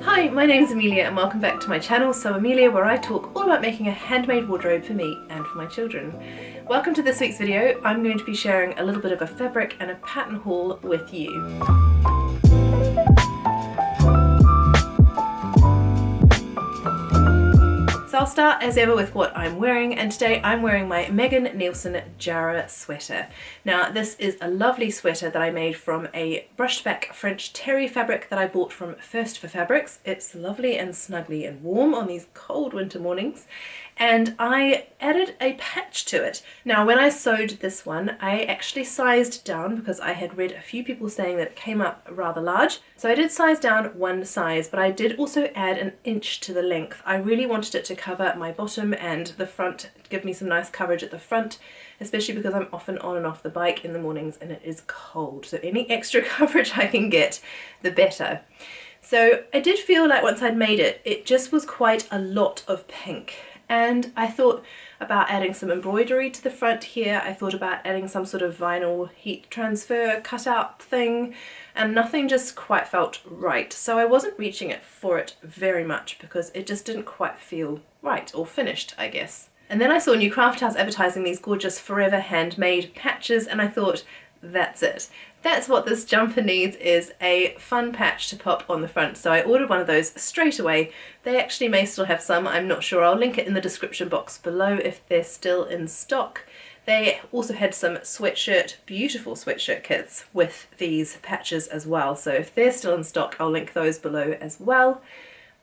Hi, my name is Amelia and welcome back to my channel, So Amelia, where I talk all about making a handmade wardrobe for me and for my children. Welcome to this week's video. I'm going to be sharing a little bit of a fabric and a pattern haul with you. So I'll start as ever with what I'm wearing, and today I'm wearing my Megan Nielsen Jarrah sweater. Now this is a lovely sweater that I made from a brushed back French terry fabric that I bought from First for Fabrics. It's lovely and snuggly and warm on these cold winter mornings, and I added a patch to it. Now when I sewed this one, I actually sized down because I had read a few people saying that it came up rather large. So I did size down one size, but I did also add an inch to the length. I really wanted it to cover my bottom and the front, give me some nice coverage at the front, especially because I'm often on and off the bike in the mornings and it is cold. So any extra coverage I can get, the better. So I did feel like once I'd made it, it just was quite a lot of pink. And I thought about adding some embroidery to the front here. I thought about adding some sort of vinyl heat transfer cutout thing, and nothing just quite felt right. So I wasn't reaching it for it very much because it just didn't quite feel right or finished, I guess. And then I saw New Craft House advertising these gorgeous forever handmade patches, and I thought, that's it. That's what this jumper needs, is a fun patch to pop on the front. So I ordered one of those straight away. They actually may still have some, I'm not sure. I'll link it in the description box below if they're still in stock. They also had some sweatshirt, beautiful sweatshirt kits with these patches as well. So if they're still in stock, I'll link those below as well.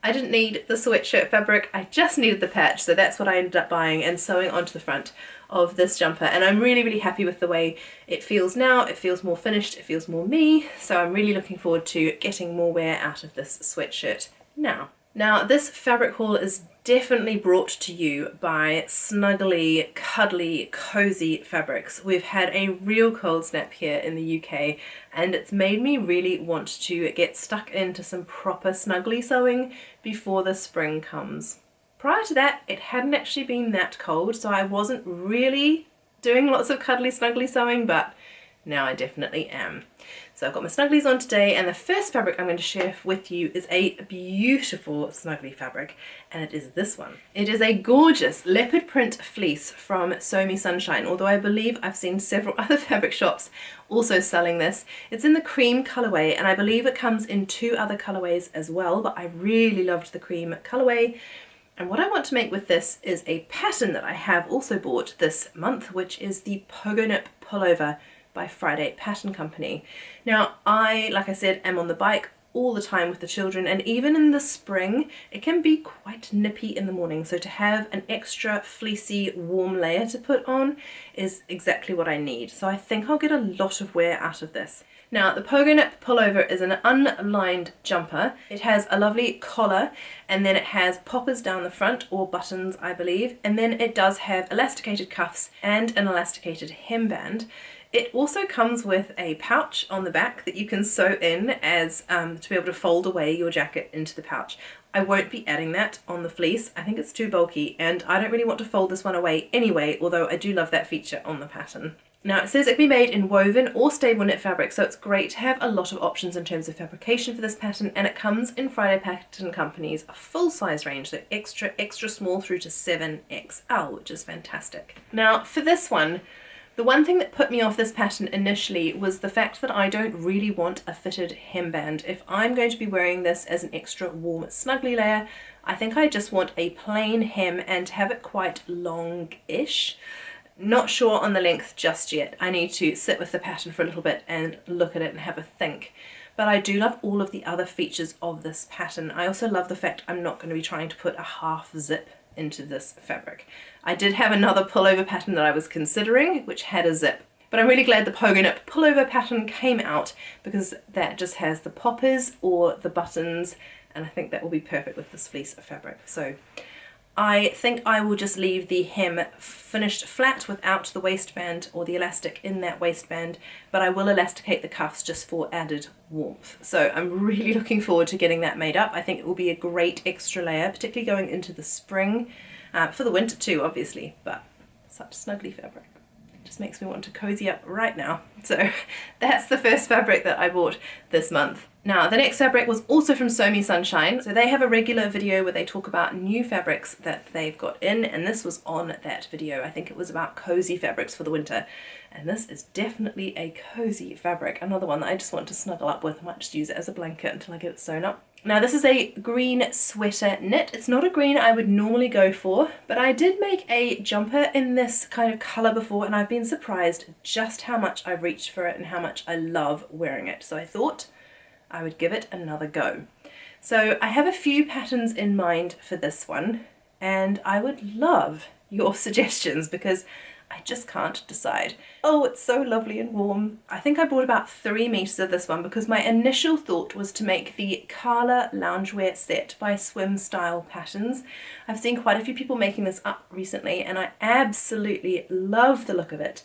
I didn't need the sweatshirt fabric, I just needed the patch, so that's what I ended up buying and sewing onto the front of this jumper, and I'm really happy with the way it feels now. It feels more finished, it feels more me, so I'm really looking forward to getting more wear out of this sweatshirt now. Now this fabric haul is definitely brought to you by snuggly, cuddly, cozy fabrics. We've had a real cold snap here in the UK and it's made me really want to get stuck into some proper snuggly sewing before the spring comes. Prior to that, it hadn't actually been that cold, so I wasn't really doing lots of cuddly snuggly sewing, but now I definitely am. So I've got my snugglies on today, and the first fabric I'm going to share with you is a beautiful snuggly fabric, and it is this one. It is a gorgeous leopard print fleece from Sew Me Sunshine, although I believe I've seen several other fabric shops also selling this. It's in the cream colorway, and I believe it comes in two other colorways as well, but I really loved the cream colorway. And what I want to make with this is a pattern that I have also bought this month, which is the Pogo Nip Pullover by Friday Pattern Company. Now I, like I said, am on the bike all the time with the children, and even in the spring it can be quite nippy in the morning, so to have an extra fleecy warm layer to put on is exactly what I need. So I think I'll get a lot of wear out of this. Now the Pogo Nip Pullover is an unlined jumper. It has a lovely collar, and then it has poppers down the front, or buttons I believe, and then it does have elasticated cuffs and an elasticated hemband. It also comes with a pouch on the back that you can sew in as to be able to fold away your jacket into the pouch. I won't be adding that on the fleece. I think it's too bulky, and I don't really want to fold this one away anyway, although I do love that feature on the pattern. Now it says it can be made in woven or stable knit fabric, so it's great to have a lot of options in terms of fabrication for this pattern, and it comes in Friday Pattern Company's full size range, so extra small through to 7XL, which is fantastic. Now for this one, the one thing that put me off this pattern initially was the fact that I don't really want a fitted hemband. If I'm going to be wearing this as an extra warm snuggly layer, I think I just want a plain hem and have it quite long-ish. Not sure on the length just yet. I need to sit with the pattern for a little bit and look at it and have a think. But I do love all of the other features of this pattern. I also love the fact I'm not going to be trying to put a half zip into this fabric. I did have another pullover pattern that I was considering which had a zip, but I'm really glad the Pogo Nip Pullover pattern came out because that just has the poppers or the buttons, and I think that will be perfect with this fleece fabric. So I think I will just leave the hem finished flat without the waistband or the elastic in that waistband, but I will elasticate the cuffs just for added warmth. So I'm really looking forward to getting that made up. I think it will be a great extra layer, particularly going into the spring, for the winter too obviously, but such snuggly fabric. just makes me want to cozy up right now. So that's the first fabric that I bought this month. Now, the next fabric was also from So Me Sunshine. So they have a regular video where they talk about new fabrics that they've got in, and this was on that video. I think it was about cozy fabrics for the winter. And this is definitely a cozy fabric. Another one that I just want to snuggle up with. I might just use it as a blanket until I get it sewn up. Now this is a green sweater knit. It's not a green I would normally go for, but I did make a jumper in this kind of colour before, and I've been surprised just how much I've reached for it and how much I love wearing it. So I thought I would give it another go. So I have a few patterns in mind for this one, and I would love your suggestions because I just can't decide. Oh, it's so lovely and warm. I think I bought about 3 meters of this one because my initial thought was to make the Carla loungewear set by Swim Style Patterns. I've seen quite a few people making this up recently and I absolutely love the look of it.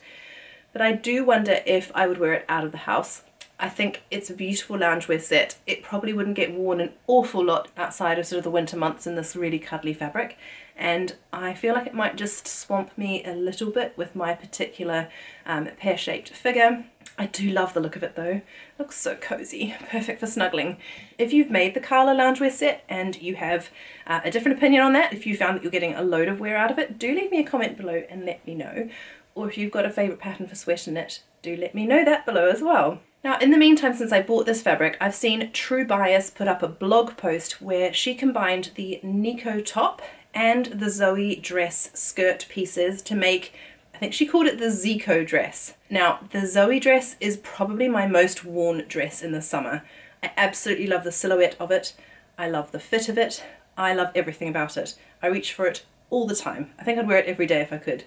But I do wonder if I would wear it out of the house. I think it's a beautiful loungewear set. It probably wouldn't get worn an awful lot outside of sort of the winter months in this really cuddly fabric. And I feel like it might just swamp me a little bit with my particular pear-shaped figure. I do love the look of it though. It looks so cozy, perfect for snuggling. If you've made the Carla loungewear set and you have a different opinion on that, if you found that you're getting a load of wear out of it, do leave me a comment below and let me know. Or if you've got a favourite pattern for sweater knit, do let me know that below as well. Now, in the meantime, since I bought this fabric, I've seen True Bias put up a blog post where she combined the Nico top and the Zoe dress skirt pieces to make, I think she called it the Zico dress. Now, the Zoe dress is probably my most worn dress in the summer. I absolutely love the silhouette of it. I love the fit of it. I love everything about it. I reach for it all the time. I think I'd wear it every day if I could.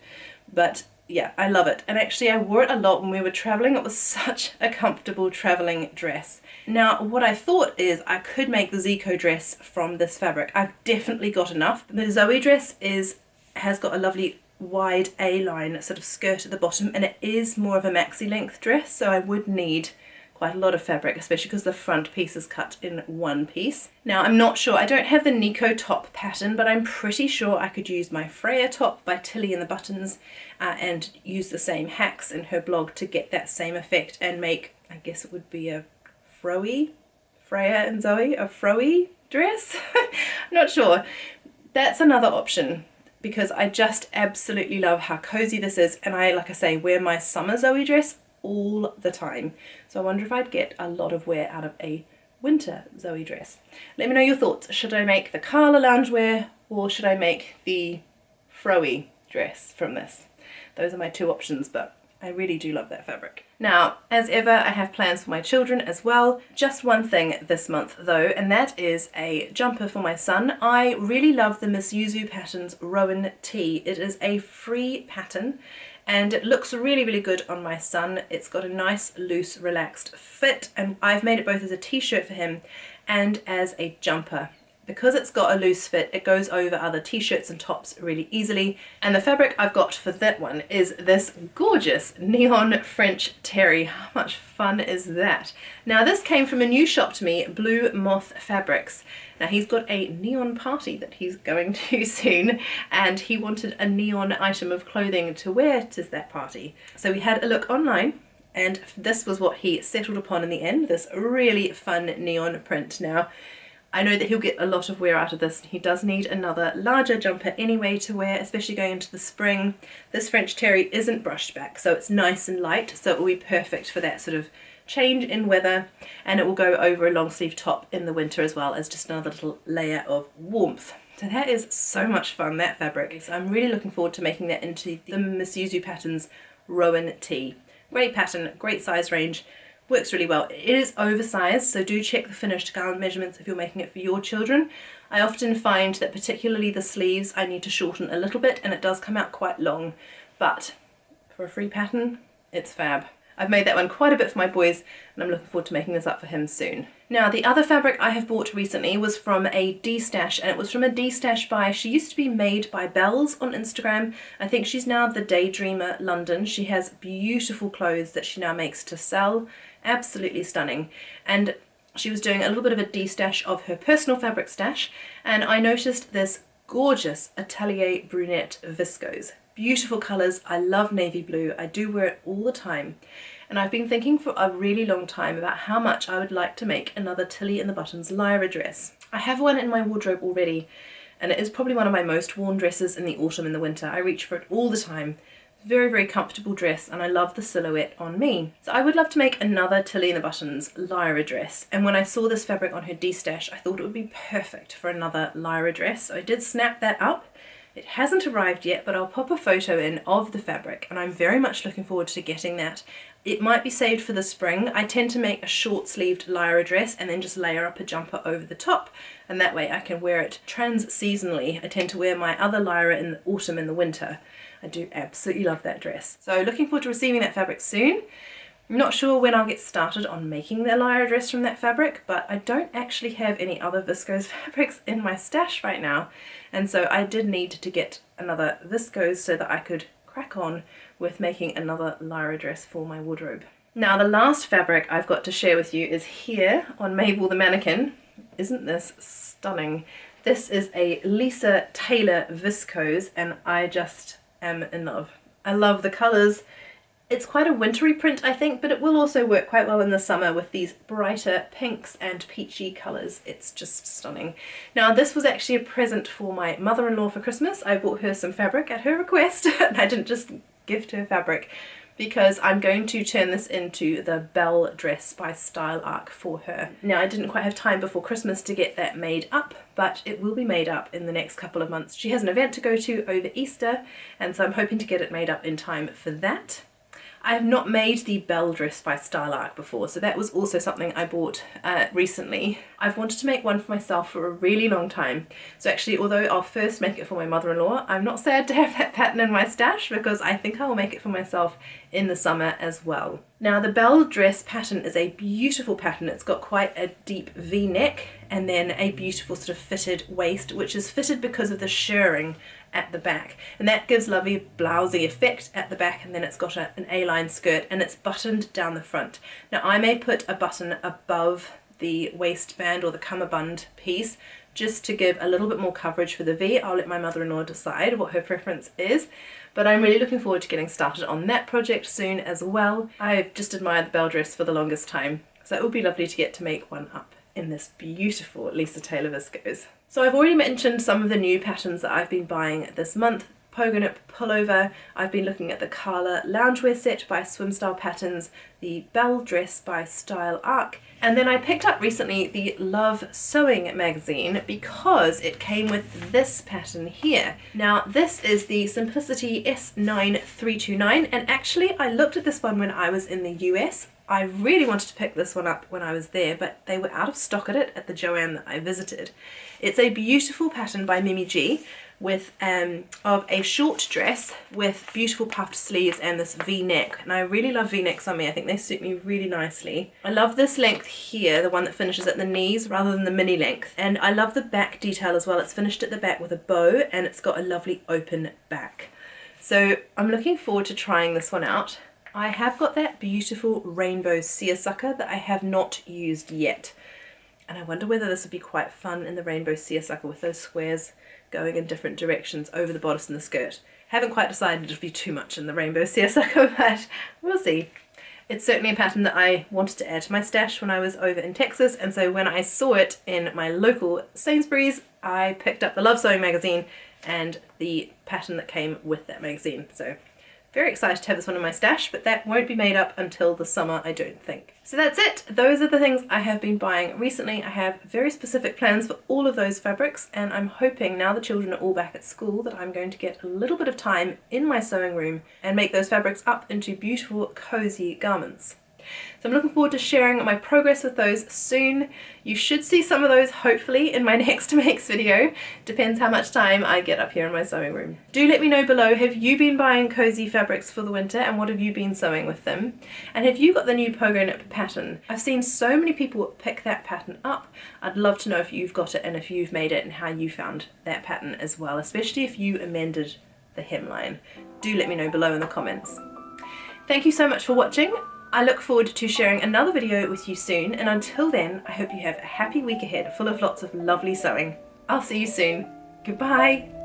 But yeah, I love it. And actually I wore it a lot when we were traveling. It was such a comfortable traveling dress. Now, what I thought is I could make the Zico dress from this fabric. I've definitely got enough. The Zoe dress has got a lovely wide A-line sort of skirt at the bottom, and it is more of a maxi length dress, so I would need quite a lot of fabric, especially because the front piece is cut in one piece. Now, I'm not sure, I don't have the Nico top pattern, but I'm pretty sure I could use my Freya top by Tilly in the Buttons and use the same hacks in her blog to get that same effect and make, I guess it would be a froey, Freya and Zoe, a froey dress? I'm not sure. That's another option because I just absolutely love how cozy this is, and I, like I say, wear my summer Zoe dress all the time. So I wonder if I'd get a lot of wear out of a winter Zoe dress. Let me know your thoughts. Should I make the Carla loungewear or should I make the froey dress from this? Those are my two options, but I really do love that fabric. Now, as ever, I have plans for my children as well. Just one thing this month though, and that is a jumper for my son. I really love the Miss Yuzu Patterns Rowan Tee. It is a free pattern and it looks really, really good on my son. It's got a nice, loose, relaxed fit, and I've made it both as a t-shirt for him and as a jumper. Because it's got a loose fit, it goes over other t-shirts and tops really easily. And the fabric I've got for that one is this gorgeous neon French terry. How much fun is that? Now this came from a new shop to me, Blue Moth Fabrics. Now he's got a neon party that he's going to soon, and he wanted a neon item of clothing to wear to that party. So we had a look online, and this was what he settled upon in the end, this really fun neon print. Now, I know that he'll get a lot of wear out of this. He does need another larger jumper anyway to wear, especially going into the spring. This French terry isn't brushed back, so it's nice and light, so it will be perfect for that sort of change in weather, and it will go over a long sleeve top in the winter as well as just another little layer of warmth. So that is so much fun, that fabric. So I'm really looking forward to making that into the Miss Yuzu Patterns Rowan Tee. Great pattern, great size range. Works really well. It is oversized, so do check the finished garment measurements if you're making it for your children. I often find that particularly the sleeves I need to shorten a little bit, and it does come out quite long, but for a free pattern, it's fab. I've made that one quite a bit for my boys, and I'm looking forward to making this up for him soon. Now, the other fabric I have bought recently was from a D-Stash, and it was from a D-Stash by, she used to be Made by Bells on Instagram. I think she's now the Daydreamer London. She has beautiful clothes that she now makes to sell. Absolutely stunning. And she was doing a little bit of a D-Stash of her personal fabric stash, and I noticed this gorgeous Atelier Brunette viscose. Beautiful colours. I love navy blue. I do wear it all the time. And I've been thinking for a really long time about how much I would like to make another Tilly in the Buttons Lyra dress. I have one in my wardrobe already, and it is probably one of my most worn dresses in the autumn and the winter. I reach for it all the time. Very, very comfortable dress, and I love the silhouette on me. So I would love to make another Tilly in the Buttons Lyra dress, and when I saw this fabric on her D-stash, I thought it would be perfect for another Lyra dress. So I did snap that up. It hasn't arrived yet, but I'll pop a photo in of the fabric, and I'm very much looking forward to getting that. It might be saved for the spring. I tend to make a short-sleeved Lyra dress and then just layer up a jumper over the top, and that way I can wear it trans-seasonally. I tend to wear my other Lyra in the autumn and the winter. I do absolutely love that dress. So looking forward to receiving that fabric soon. I'm not sure when I'll get started on making the Lyra dress from that fabric, but I don't actually have any other viscose fabrics in my stash right now, and so I did need to get another viscose so that I could crack on with making another Lyra dress for my wardrobe. Now the last fabric I've got to share with you is here on Mabel the mannequin. Isn't this stunning? This is a Lisa Taylor viscose, and I just am in love. I love the colours. It's quite a wintry print, I think, but it will also work quite well in the summer with these brighter pinks and peachy colours. It's just stunning. Now, this was actually a present for my mother-in-law for Christmas. I bought her some fabric at her request, and I didn't just gift her fabric, because I'm going to turn this into the Belle dress by Style Arc for her. Now, I didn't quite have time before Christmas to get that made up, but it will be made up in the next couple of months. She has an event to go to over Easter, and so I'm hoping to get it made up in time for that. I have not made the Belle dress by Style Arc before, so that was also something I bought recently. I've wanted to make one for myself for a really long time. So actually, although I'll first make it for my mother-in-law, I'm not sad to have that pattern in my stash, because I think I will make it for myself in the summer as well. Now the Belle dress pattern is a beautiful pattern. It's got quite a deep V-neck and then a beautiful sort of fitted waist, which is fitted because of the shirring at the back, and that gives lovely blousey effect at the back, and then it's got an A-line skirt and it's buttoned down the front. Now I may put a button above the waistband or the cummerbund piece just to give a little bit more coverage for the V. I'll let my mother-in-law decide what her preference is, but I'm really looking forward to getting started on that project soon as well. I've just admired the Belle dress for the longest time, so it would be lovely to get to make one up in this beautiful Lisa Taylor viscose. So I've already mentioned some of the new patterns that I've been buying this month. Pogo Nip pullover, I've been looking at the Carla loungewear set by Swim Style Patterns, the Belle dress by Style Arc, and then I picked up recently the Love Sewing magazine because it came with this pattern here. Now this is the Simplicity S9329, and actually I looked at this one when I was in the US. I really wanted to pick this one up when I was there, but they were out of stock at the Joanne that I visited. It's a beautiful pattern by Mimi G with of a short dress with beautiful puffed sleeves and this V-neck, and I really love V-necks on me. I think they suit me really nicely. I love this length here, the one that finishes at the knees rather than the mini length, and I love the back detail as well. It's finished at the back with a bow and it's got a lovely open back. So I'm looking forward to trying this one out. I have got that beautiful rainbow seersucker that I have not used yet, and I wonder whether this would be quite fun in the rainbow seersucker with those squares going in different directions over the bodice and the skirt. Haven't quite decided it would be too much in the rainbow seersucker, but we'll see. It's certainly a pattern that I wanted to add to my stash when I was over in Texas, and so when I saw it in my local Sainsbury's, I picked up the Love Sewing magazine and the pattern that came with that magazine. So very excited to have this one in my stash, but that won't be made up until the summer, I don't think. So that's it. Those are the things I have been buying recently. I have very specific plans for all of those fabrics, and I'm hoping now the children are all back at school that I'm going to get a little bit of time in my sewing room and make those fabrics up into beautiful, cozy garments. So I'm looking forward to sharing my progress with those soon. You should see some of those hopefully in my next makes video. Depends how much time I get up here in my sewing room. Do let me know below, have you been buying cozy fabrics for the winter and what have you been sewing with them? And have you got the new Pogo Nip pattern? I've seen so many people pick that pattern up. I'd love to know if you've got it and if you've made it and how you found that pattern as well, especially if you amended the hemline. Do let me know below in the comments. Thank you so much for watching. I look forward to sharing another video with you soon, and until then, I hope you have a happy week ahead full of lots of lovely sewing. I'll see you soon. Goodbye!